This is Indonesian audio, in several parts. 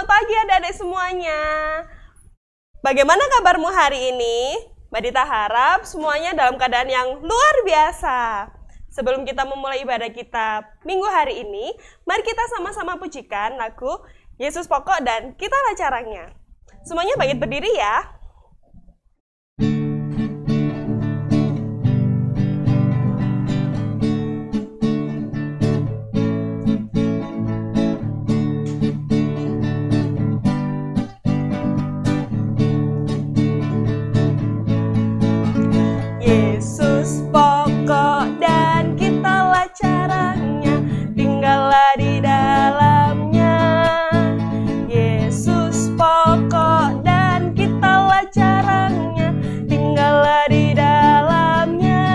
Selamat pagi adik-adik semuanya. Bagaimana kabarmu hari ini? Mbak Dita harap semuanya dalam keadaan yang luar biasa. Sebelum kita memulai ibadah kita minggu hari ini, mari kita sama-sama pujikan lagu Yesus Pokok dan Kitalah Caranya. Semuanya bangkit berdiri ya. Yesus pokok dan kitalah caranya, tinggallah di dalamnya. Yesus pokok dan kitalah caranya, tinggallah di dalamnya.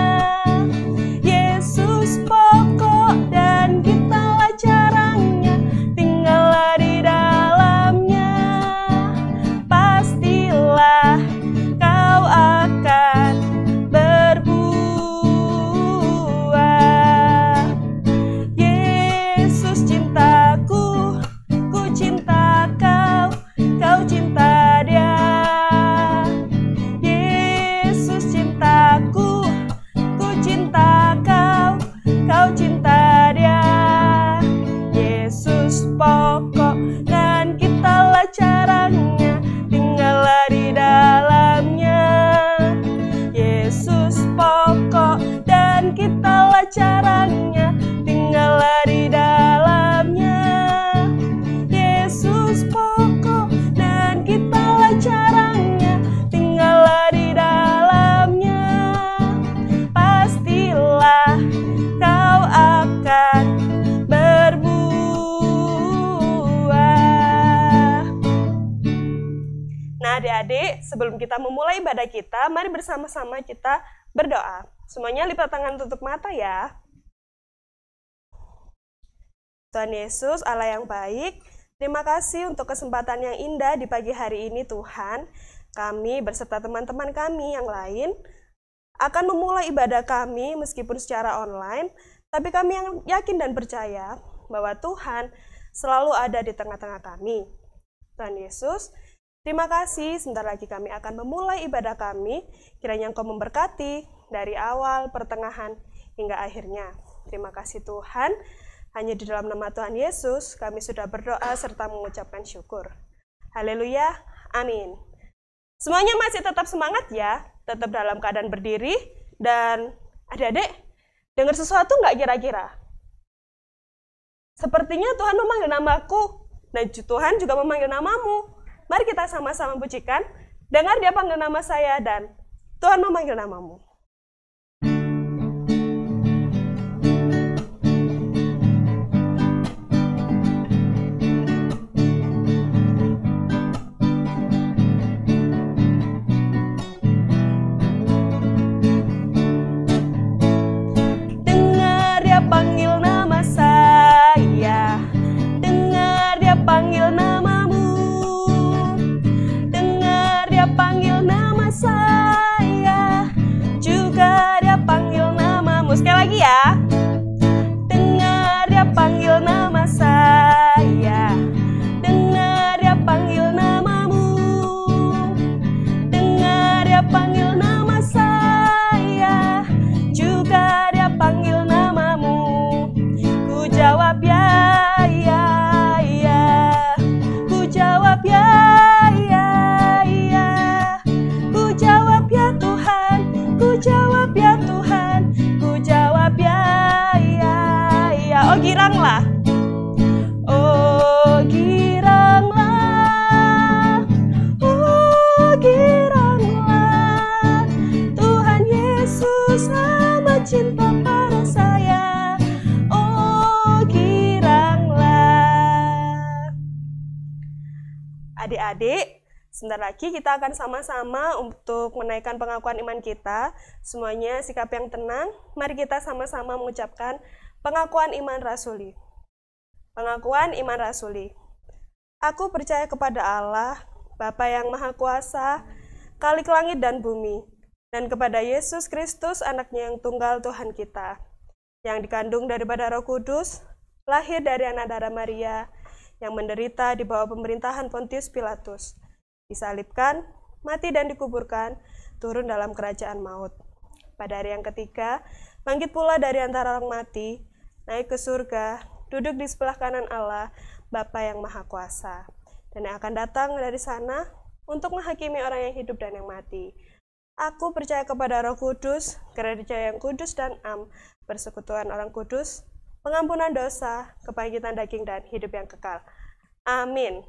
Yesus pokok dan kitalah caranya, tinggallah di dalamnya. Pastilah kau akan berbuah. Yesus cintaku, ku cinta kau, kau cinta dia. Yesus cintaku, ku cinta kau, kau cinta dia. Yesus pokok dan kitalah caranya, tinggallah di dalamnya. Yesus pokok dan kitalah caranya, tinggallah di dalamnya. Yesus pokok dan kitalah caranya, tinggallah di dalamnya. Pastilah kau akan berbuah. Nah adik-adik, sebelum kita memulai ibadah kita, mari bersama-sama kita berdoa. Semuanya lipat tangan, tutup mata ya. Tuhan Yesus, Allah yang baik, terima kasih untuk kesempatan yang indah di pagi hari ini Tuhan. Kami beserta teman-teman kami yang lain akan memulai ibadah kami meskipun secara online, tapi kami yang yakin dan percaya bahwa Tuhan selalu ada di tengah-tengah kami. Tuhan Yesus, terima kasih, sebentar lagi kami akan memulai ibadah kami. Kiranya Engkau memberkati dari awal, pertengahan, hingga akhirnya. Terima kasih Tuhan. Hanya di dalam nama Tuhan Yesus, kami sudah berdoa serta mengucapkan syukur. Haleluya, amin. Semuanya masih tetap semangat ya, tetap dalam keadaan berdiri. Dan adik-adik, dengar sesuatu nggak kira-kira? Sepertinya Tuhan memanggil namaku, dan Tuhan juga memanggil namamu. Mari kita sama-sama pujikan. Dengar dia panggil nama saya dan Tuhan memanggil namamu. Dengar dia panggil nama saya. Dengar dia panggil namamu. Panggil nama saya, juga dia panggil namamu. Sekali lagi ya. Dengar dia panggil nama saya. Dengar dia panggil namamu. Dengar dia panggil nama saya, juga dia panggil namamu. Ku jawab ya, ya, ya. Ku jawab ya. Jawab ya Tuhan, ku jawab ya, ya, ya. Oh giranglah, oh giranglah, oh giranglah. Tuhan Yesus amat cinta pada saya, oh giranglah. Adik-adik, sebentar lagi kita akan sama-sama untuk menaikkan pengakuan iman kita. Semuanya sikap yang tenang. Mari kita sama-sama mengucapkan pengakuan iman rasuli. Pengakuan iman rasuli. Aku percaya kepada Allah, Bapa yang Maha Kuasa, Khalik langit dan bumi, dan kepada Yesus Kristus, anaknya yang tunggal Tuhan kita, yang dikandung daripada Roh Kudus, lahir dari anak darah Maria, yang menderita di bawah pemerintahan Pontius Pilatus, disalibkan, mati dan dikuburkan, turun dalam kerajaan maut. Pada hari yang ketiga, bangkit pula dari antara orang mati, naik ke surga, duduk di sebelah kanan Allah, Bapa yang Maha Kuasa, dan yang akan datang dari sana untuk menghakimi orang yang hidup dan yang mati. Aku percaya kepada Roh Kudus, gereja yang kudus dan am, persekutuan orang kudus, pengampunan dosa, kebangkitan daging dan hidup yang kekal. Amin.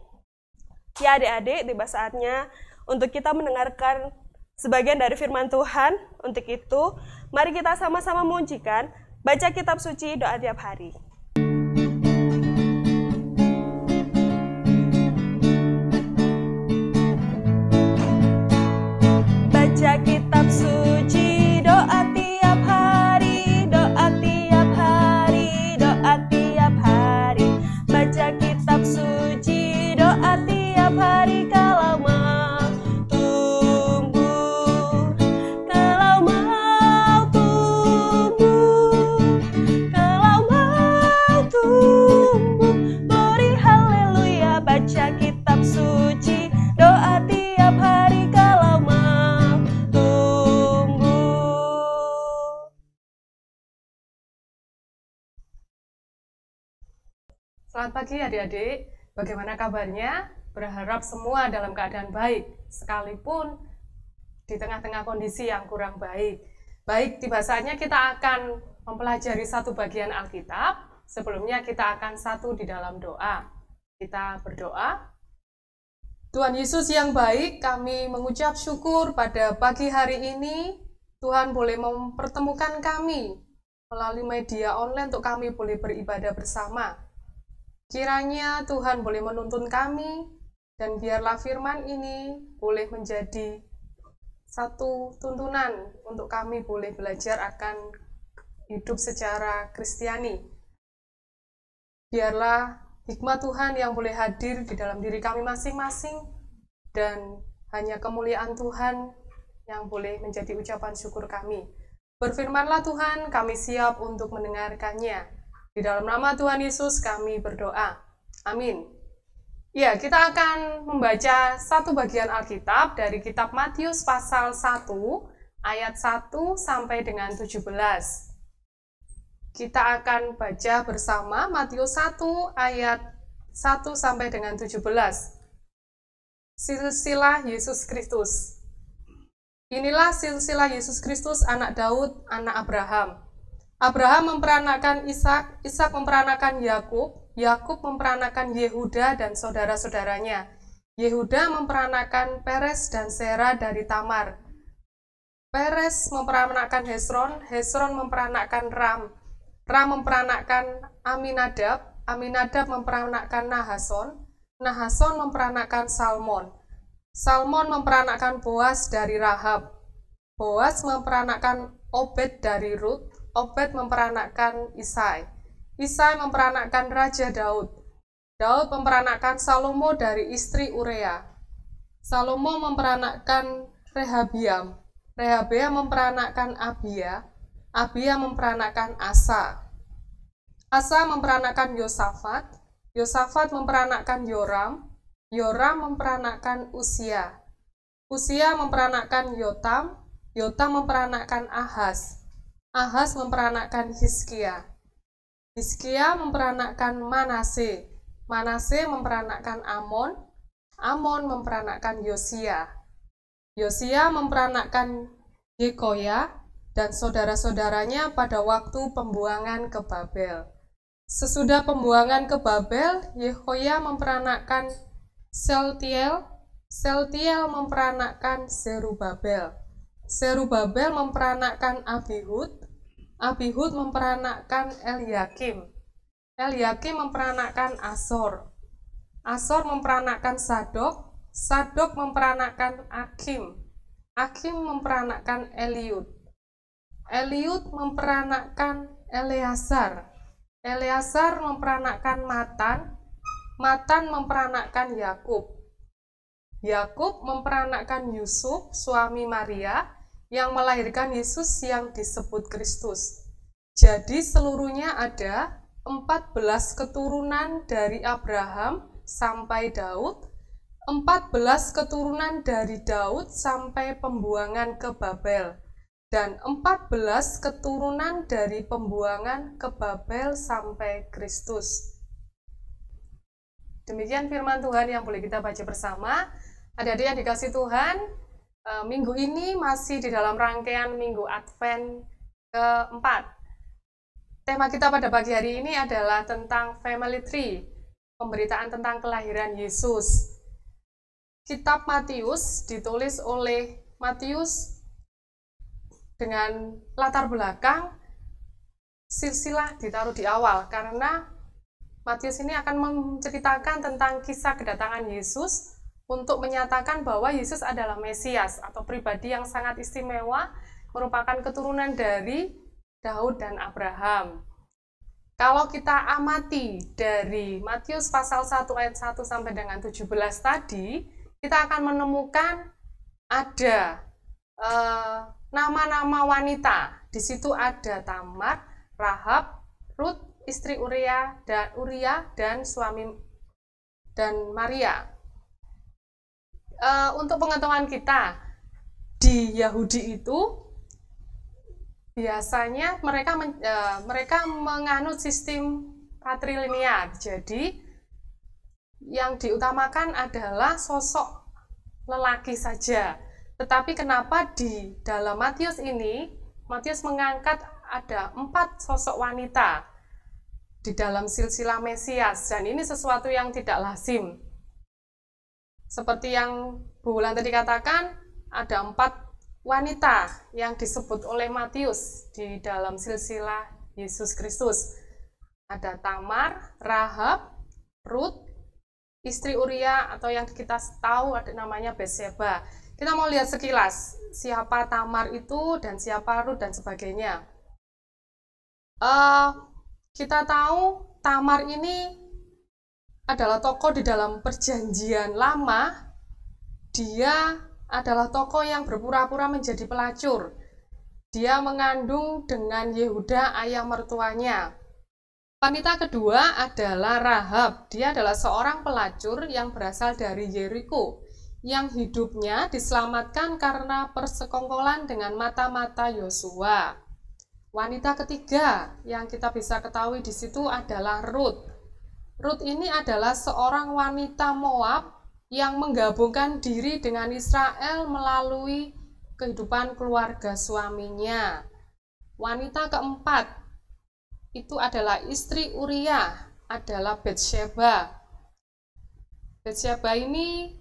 Ya adik-adik, tiba saatnya untuk kita mendengarkan sebagian dari firman Tuhan. Untuk itu, mari kita sama-sama mengujikan, baca kitab suci doa tiap hari. Baca kitab suci, doa tiap hari, doa tiap hari, doa tiap hari. Baca kitab suci, doa tiap hari, kalau mau tumbuh, kalau mau tumbuh, kalau mau tumbuh, beri haleluya. Baca kitab suci, doa tiap hari, kalau mau Selamat pagi adik-adik, bagaimana kabarnya? Berharap semua dalam keadaan baik, sekalipun di tengah-tengah kondisi yang kurang baik. Baik, tiba saatnya kita akan mempelajari satu bagian Alkitab. Sebelumnya kita akan satu di dalam doa. Kita berdoa. Tuhan Yesus yang baik, kami mengucap syukur pada pagi hari ini. Tuhan boleh mempertemukan kami melalui media online untuk kami boleh beribadah bersama. Kiranya Tuhan boleh menuntun kami, dan biarlah firman ini boleh menjadi satu tuntunan untuk kami boleh belajar akan hidup secara Kristiani. Biarlah hikmat Tuhan yang boleh hadir di dalam diri kami masing-masing, dan hanya kemuliaan Tuhan yang boleh menjadi ucapan syukur kami. Berfirmanlah Tuhan, kami siap untuk mendengarkannya. Di dalam nama Tuhan Yesus kami berdoa. Amin. Ya, kita akan membaca satu bagian Alkitab dari kitab Matius pasal 1 ayat 1 sampai dengan 17. Kita akan baca bersama Matius 1 ayat 1 sampai dengan 17. Silsilah Yesus Kristus. Inilah silsilah Yesus Kristus, anak Daud, anak Abraham. Abraham memperanakan Ishak, Ishak memperanakan Yakub, Yakub memperanakan Yehuda dan saudara-saudaranya. Yehuda memperanakan Peres dan Sera dari Tamar. Peres memperanakan Hesron, Hesron memperanakan Ram, Ram memperanakan Aminadab, Aminadab memperanakan Nahason, Nahason memperanakan Salmon, Salmon memperanakan Boas dari Rahab, Boas memperanakan Obed dari Rut, Obed memperanakan Isai, Isai memperanakan Raja Daud, Daud memperanakan Salomo dari istri Urea, Salomo memperanakan Rehabiam, Rehabiam memperanakan Abia, Abia memperanakan Asa, Asa memperanakan Yosafat, Yosafat memperanakan Yoram, Yoram memperanakan Usia, Usia memperanakan Yotam, Yotam memperanakan Ahaz, Ahaz memperanakan Hizkia, Hizkia memperanakan Manase, Manase memperanakan Amon, Amon memperanakan Yosia, Yosia memperanakan Yekoya dan saudara-saudaranya pada waktu pembuangan ke Babel. Sesudah pembuangan ke Babel, Yehoya memperanakan Seltiel, Seltiel memperanakan Zerubabel, Zerubabel memperanakan Abihud, Abihud memperanakan Eliakim, Eliakim memperanakan Asor, Asor memperanakan Sadok, Sadok memperanakan Akim, Akim memperanakan Eliud, Eliud memperanakan Eleazar, Eleazar memperanakan Matan, Matan memperanakan Yakub, Yakub memperanakan Yusuf, suami Maria, yang melahirkan Yesus yang disebut Kristus. Jadi seluruhnya ada 14 keturunan dari Abraham sampai Daud, 14 keturunan dari Daud sampai pembuangan ke Babel, dan 14 keturunan dari pembuangan ke Babel sampai Kristus. Demikian firman Tuhan yang boleh kita baca bersama. Adik-adik yang dikasih Tuhan, minggu ini masih di dalam rangkaian Minggu Advent keempat. Tema kita pada pagi hari ini adalah tentang Family Tree, pemberitaan tentang kelahiran Yesus. Kitab Matius ditulis oleh Matius dengan latar belakang silsilah ditaruh di awal, karena Matius ini akan menceritakan tentang kisah kedatangan Yesus untuk menyatakan bahwa Yesus adalah Mesias atau pribadi yang sangat istimewa, merupakan keturunan dari Daud dan Abraham. Kalau kita amati dari Matius pasal 1 ayat 1 sampai dengan 17 tadi, kita akan menemukan ada nama-nama wanita. Di situ ada Tamar, Rahab, Rut, istri Uria dan suami dan Maria. Untuk pengetahuan kita, di Yahudi itu biasanya mereka menganut sistem patrilinear. Jadi yang diutamakan adalah sosok lelaki saja. Tetapi kenapa di dalam Matius ini, Matius mengangkat ada 4 sosok wanita di dalam silsilah Mesias, dan ini sesuatu yang tidak lazim. Seperti yang Bu Wulan tadi katakan, ada 4 wanita yang disebut oleh Matius di dalam silsilah Yesus Kristus. Ada Tamar, Rahab, Rut, istri Uria atau yang kita tahu ada namanya Batseba. Kita mau lihat sekilas siapa Tamar itu dan siapa Rut dan sebagainya. Kita tahu Tamar ini adalah tokoh di dalam Perjanjian Lama. Dia adalah tokoh yang berpura-pura menjadi pelacur. Dia mengandung dengan Yehuda, ayah mertuanya. Wanita kedua adalah Rahab. Dia adalah seorang pelacur yang berasal dari Yeriko, yang hidupnya diselamatkan karena persekongkolan dengan mata-mata Yosua. Wanita ketiga yang kita bisa ketahui di situ adalah Rut. Rut ini adalah seorang wanita Moab yang menggabungkan diri dengan Israel melalui kehidupan keluarga suaminya. Wanita keempat itu adalah istri Uria, adalah Batseba. Batseba ini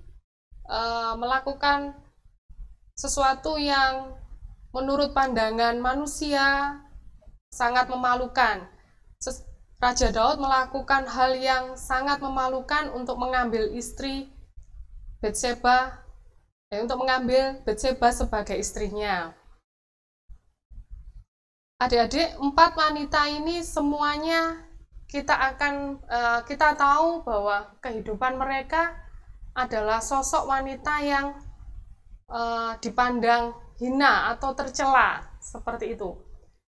melakukan sesuatu yang menurut pandangan manusia sangat memalukan. Raja Daud melakukan hal yang sangat memalukan untuk mengambil istri Batseba, untuk mengambil Batseba sebagai istrinya. Adik-adik, 4 wanita ini semuanya kita tahu bahwa kehidupan mereka adalah sosok wanita yang dipandang hina atau tercela seperti itu.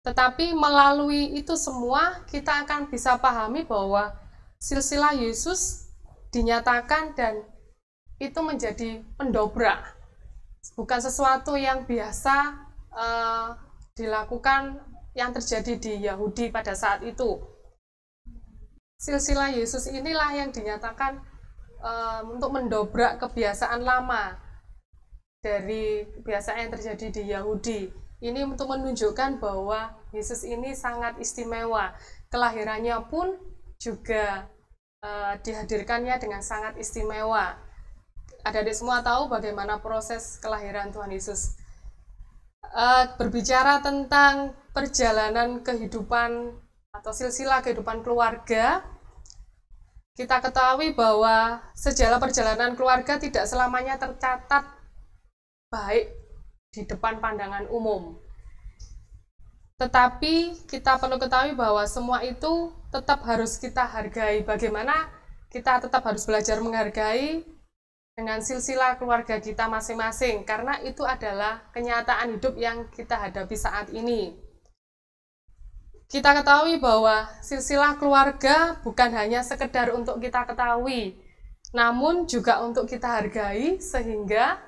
Tetapi melalui itu semua kita akan bisa pahami bahwa silsilah Yesus dinyatakan dan itu menjadi pendobrak, bukan sesuatu yang biasa dilakukan yang terjadi di Yahudi pada saat itu. Silsilah Yesus inilah yang dinyatakan untuk mendobrak kebiasaan lama dari kebiasaan yang terjadi di Yahudi. Ini untuk menunjukkan bahwa Yesus ini sangat istimewa. Kelahirannya pun juga dihadirkannya dengan sangat istimewa. Adik-adik semua tahu bagaimana proses kelahiran Tuhan Yesus. Berbicara tentang perjalanan kehidupan atau silsilah kehidupan keluarga, kita ketahui bahwa sejarah perjalanan keluarga tidak selamanya tercatat baik di depan pandangan umum. Tetapi kita perlu ketahui bahwa semua itu tetap harus kita hargai. Bagaimana kita tetap harus belajar menghargai dengan silsilah keluarga kita masing-masing, karena itu adalah kenyataan hidup yang kita hadapi saat ini. kita ketahui bahwa silsilah keluarga bukan hanya sekedar untuk kita ketahui, namun juga untuk kita hargai sehingga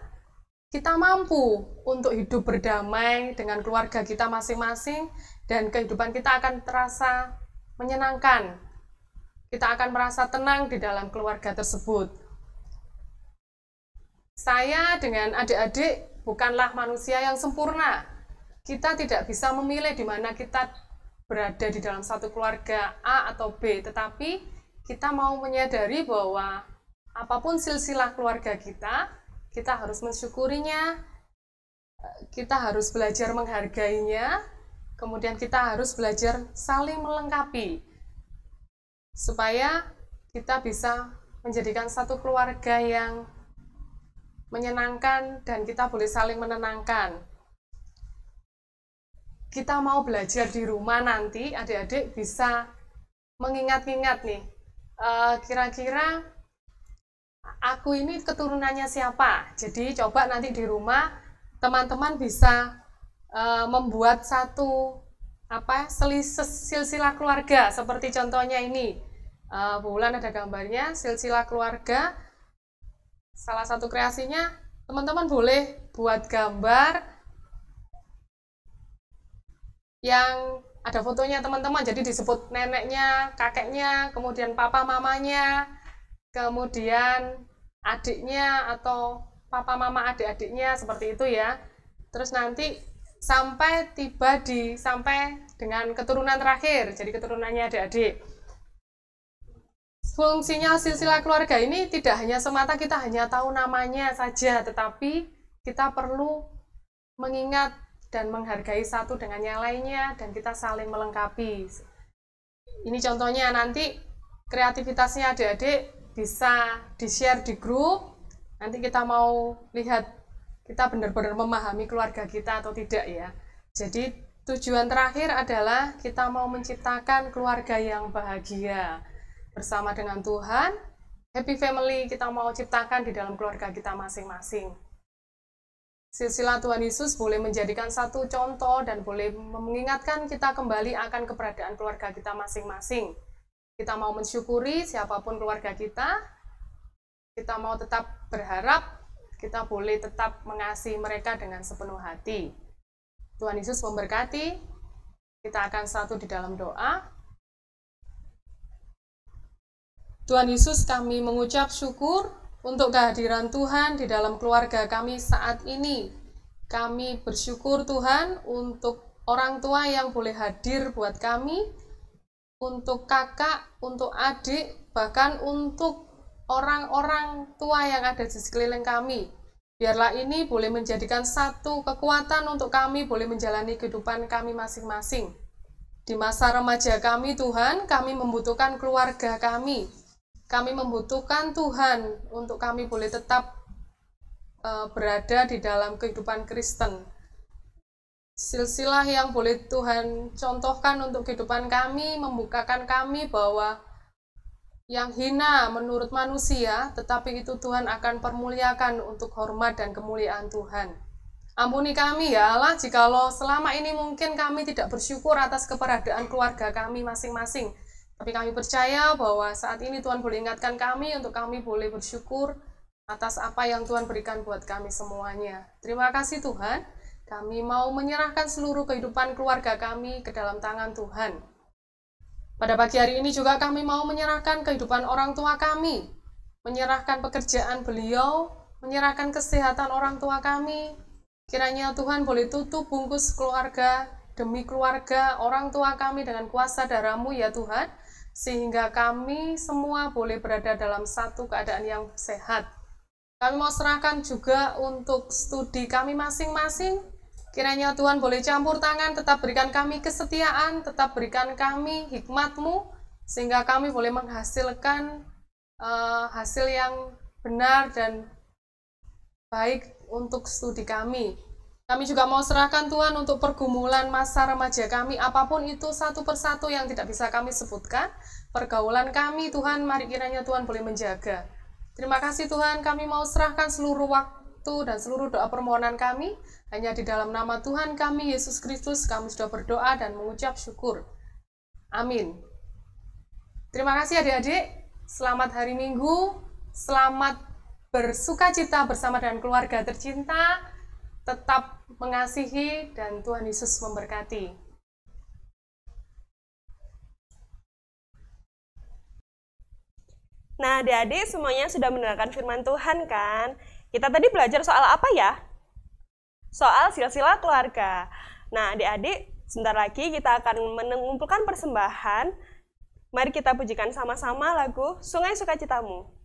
kita mampu untuk hidup berdamai dengan keluarga kita masing-masing dan kehidupan kita akan terasa menyenangkan. Kita akan merasa tenang di dalam keluarga tersebut. Saya dengan adik-adik bukanlah manusia yang sempurna. Kita tidak bisa memilih di mana kita berada di dalam satu keluarga A atau B, tetapi kita mau menyadari bahwa apapun silsilah keluarga kita harus mensyukurinya, kita harus belajar menghargainya, kemudian kita harus belajar saling melengkapi, supaya kita bisa menjadikan satu keluarga yang menyenangkan dan kita boleh saling menenangkan. Kita mau belajar di rumah nanti, adik-adik bisa mengingat-ingat nih, kira-kira aku ini keturunannya siapa. Jadi coba nanti di rumah teman-teman bisa membuat satu silsilah keluarga, seperti contohnya ini. Bulan ada gambarnya, silsilah keluarga. Salah satu kreasinya, teman-teman boleh buat gambar yang ada fotonya teman-teman, jadi disebut neneknya, kakeknya, kemudian papa mamanya, kemudian adiknya atau papa mama adik-adiknya, seperti itu ya. Terus nanti sampai dengan keturunan terakhir, jadi keturunannya adik-adik. Fungsinya silsilah keluarga ini tidak hanya semata kita hanya tahu namanya saja, tetapi kita perlu mengingat dan menghargai satu dengan yang lainnya, dan kita saling melengkapi. Ini contohnya, nanti kreativitasnya adik-adik bisa di-share di grup. Nanti kita mau lihat kita benar-benar memahami keluarga kita atau tidak ya. Jadi tujuan terakhir adalah kita mau menciptakan keluarga yang bahagia bersama dengan Tuhan. Happy family kita mau ciptakan di dalam keluarga kita masing-masing. Silsilah Tuhan Yesus boleh menjadikan satu contoh dan boleh mengingatkan kita kembali akan keberadaan keluarga kita masing-masing. Kita mau mensyukuri siapapun keluarga kita mau tetap berharap, kita boleh tetap mengasihi mereka dengan sepenuh hati. Tuhan Yesus memberkati, kita akan satu di dalam doa. Tuhan Yesus, kami mengucap syukur untuk kehadiran Tuhan di dalam keluarga kami saat ini. Kami bersyukur Tuhan untuk orang tua yang boleh hadir buat kami, untuk kakak, untuk adik, bahkan untuk orang-orang tua yang ada di sekeliling kami. Biarlah ini boleh menjadikan satu kekuatan untuk kami boleh menjalani kehidupan kami masing-masing. Di masa remaja kami Tuhan, kami membutuhkan keluarga kami. Kami membutuhkan Tuhan untuk kami boleh tetap berada di dalam kehidupan Kristen. Silsilah yang boleh Tuhan contohkan untuk kehidupan kami, membukakan kami bahwa yang hina menurut manusia, tetapi itu Tuhan akan permuliakan untuk hormat dan kemuliaan Tuhan. Ampuni kami ya Allah, jikalau selama ini mungkin kami tidak bersyukur atas keberadaan keluarga kami masing-masing. Tapi kami percaya bahwa saat ini Tuhan boleh ingatkan kami untuk kami boleh bersyukur atas apa yang Tuhan berikan buat kami semuanya. Terima kasih Tuhan, kami mau menyerahkan seluruh kehidupan keluarga kami ke dalam tangan Tuhan. Pada pagi hari ini juga kami mau menyerahkan kehidupan orang tua kami, menyerahkan pekerjaan beliau, menyerahkan kesehatan orang tua kami. Kiranya Tuhan boleh tutup bungkus keluarga demi keluarga orang tua kami dengan kuasa darah-Mu ya Tuhan, sehingga kami semua boleh berada dalam satu keadaan yang sehat. Kami mau serahkan juga untuk studi kami masing-masing. Kiranya Tuhan boleh campur tangan, tetap berikan kami kesetiaan, tetap berikan kami hikmat-Mu, sehingga kami boleh menghasilkan hasil yang benar dan baik untuk studi kami. Kami juga mau serahkan Tuhan untuk pergumulan masa remaja kami, apapun itu satu persatu yang tidak bisa kami sebutkan. Pergaulan kami Tuhan, mari kiranya Tuhan boleh menjaga. Terima kasih Tuhan, kami mau serahkan seluruh waktu dan seluruh doa permohonan kami. Hanya di dalam nama Tuhan kami, Yesus Kristus, kami sudah berdoa dan mengucap syukur. Amin. Terima kasih adik-adik. Selamat hari Minggu. Selamat bersukacita bersama dengan keluarga tercinta. Tetap mengasihi dan Tuhan Yesus memberkati. Nah, adik-adik semuanya sudah mendengarkan firman Tuhan kan? Kita tadi belajar soal apa ya? Soal silsilah keluarga. Nah, adik-adik, sebentar lagi kita akan mengumpulkan persembahan. Mari kita pujikan sama-sama lagu Sungai Sukacitamu.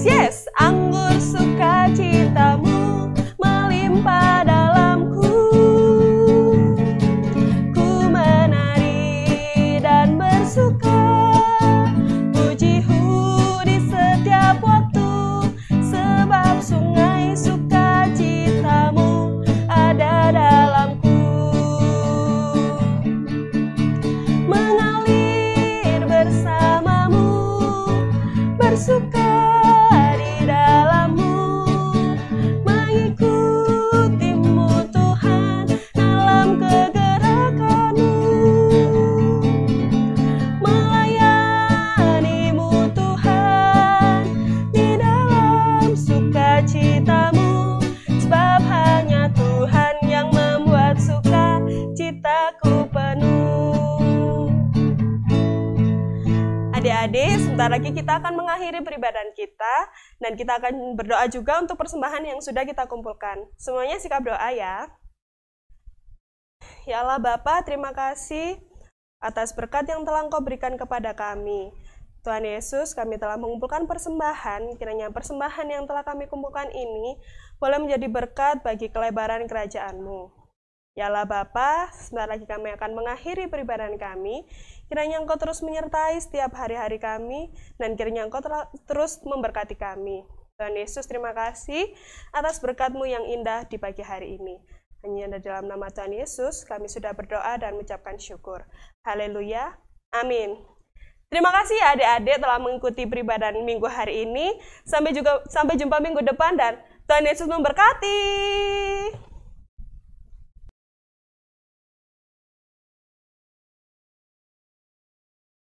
Yes, anggur sukacitamu melimpah dalamku. Ku menari dan bersuka, pujimu di setiap waktu, sebab sungai sukacitamu ada dalamku. Mengalir bersamamu, bersuka Adik-adik, sebentar lagi kita akan mengakhiri peribadahan kita dan kita akan berdoa juga untuk persembahan yang sudah kita kumpulkan. Semuanya sikap doa ya. Ya Allah Bapa, terima kasih atas berkat yang telah Engkau berikan kepada kami. Tuhan Yesus, kami telah mengumpulkan persembahan, kiranya persembahan yang telah kami kumpulkan ini boleh menjadi berkat bagi kelebaran kerajaan-Mu. Ya Allah Bapa, sebentar lagi kami akan mengakhiri peribadahan kami. Kiranya Engkau terus menyertai setiap hari-hari kami, dan kiranya Engkau terus memberkati kami. Tuhan Yesus, terima kasih atas berkat-Mu yang indah di pagi hari ini. Hanya dalam nama Tuhan Yesus, kami sudah berdoa dan mengucapkan syukur. Haleluya. Amin. Terima kasih ya adik-adik telah mengikuti peribadahan minggu hari ini. Sampai jumpa minggu depan dan Tuhan Yesus memberkati.